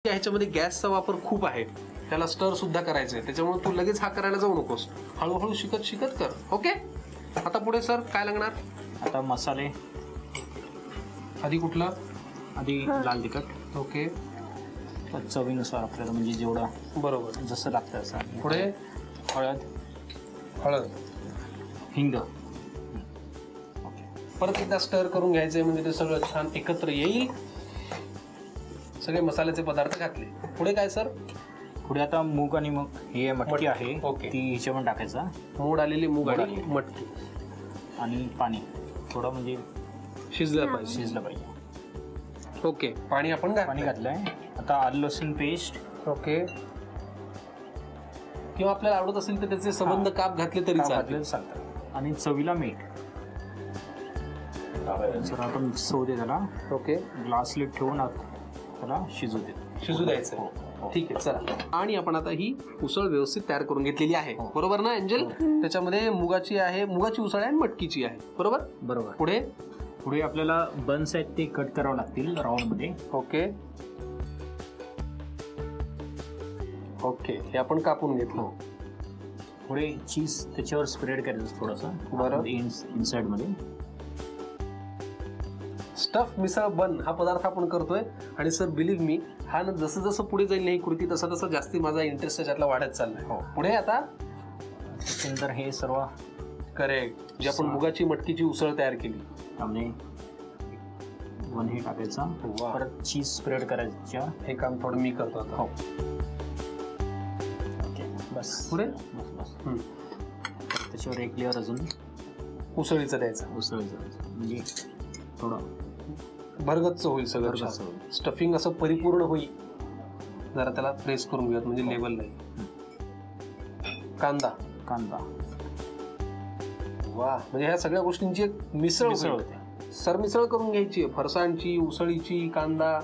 ह्याच्यामध्ये गॅसचा वापर खूप आहे, त्याला स्टर सुद्धा करायचं आहे, त्याच्यामुळे तू लगेच हा करायला जाऊ नकोस, हळूहळू शिकत शिकत कर. ओके. आता पुढे सर काय लागणार? आता मसाले. आधी कुठला? आधी लाल तिखट. ओके. चवीनुसार आपल्याला म्हणजे जेवढा बरोबर जसं लागतं असं. पुढे हळद. हळद. हिंग. परत एकदा स्टर करून घ्यायचंय म्हणजे ते सगळं छान एकत्र येईल. सगळे मसाल्याचे पदार्थ घातले. पुढे काय सर? पुढे आता मूग आणि मग हे मटकी आहे. ओके. ती ह्याच्यावर टाकायचा. मोड आलेली मूग आणि मटकी आणि पाणी थोडं म्हणजे शिजलं पाहिजे. शिजलं पाहिजे. ओके. पाणी आपण पाणी घातलंय. आता आलं लसूण पेस्ट. ओके. किंवा आपल्याला आवडत असेल तर त्याचे संबंध काप घातले तरी चालतात. आणि चवीला मीठ. जर आता मिक्स होऊ दे त्याला. ओके. ग्लास लिड ठेवून त्याला शिजू द्यायचं. ठीक आहे. चला. आणि आपण आता ही उसळ व्यवस्थित तयार करून घेतलेली आहे. बरोबर ना एंजल? त्याच्यामध्ये मुगाची आहे, मुगाची उसळ आहे आणि मटकीची आहे. बरोबर बरोबर. पुढे पुढे आपल्याला बन्स आहेत ते कट करावं लागतील राऊंड मध्ये. ओके. ओके. हे आपण कापून घेतलं. पुढे चीज त्याच्यावर स्प्रेड करायचं थोडंसं. बरं. इनसाइड मध्ये. स्टफ मिसळ बन हा पदार्थ आपण करतोय आणि सर बिलीव्ह मी हा ना जसं जसं पुढे जाईल ही कृती तसं तसं जास्ती माझा इंटरेस्ट त्याच्यातला वाढत चाललाय. पुढे आता त्याच्यानंतर हे सर्व करेक्ट जे आपण मुगाची मटकीची उसळ तयार केली त्यामध्ये वन हे टाकायचा. परत चीज स्प्रेड करायच्या. हे काम थोडं मी करतो आता. ओके. बस. पुढे बस. त्याच्यावर एक लेअर अजून उसळीचं द्यायचं. उसळीचं म्हणजे थोडं भरगच्च होईल सगळं. स्टफिंग असं परिपूर्ण होईल. जरा त्याला प्रेस करून घेऊयात म्हणजे लेवल नाही. कांदा. कांदा. वा. म्हणजे ह्या सगळ्या गोष्टींची एक मिसळ होते. सरमिसळ करून घ्यायची. फरसाणची, उसळीची, कांदा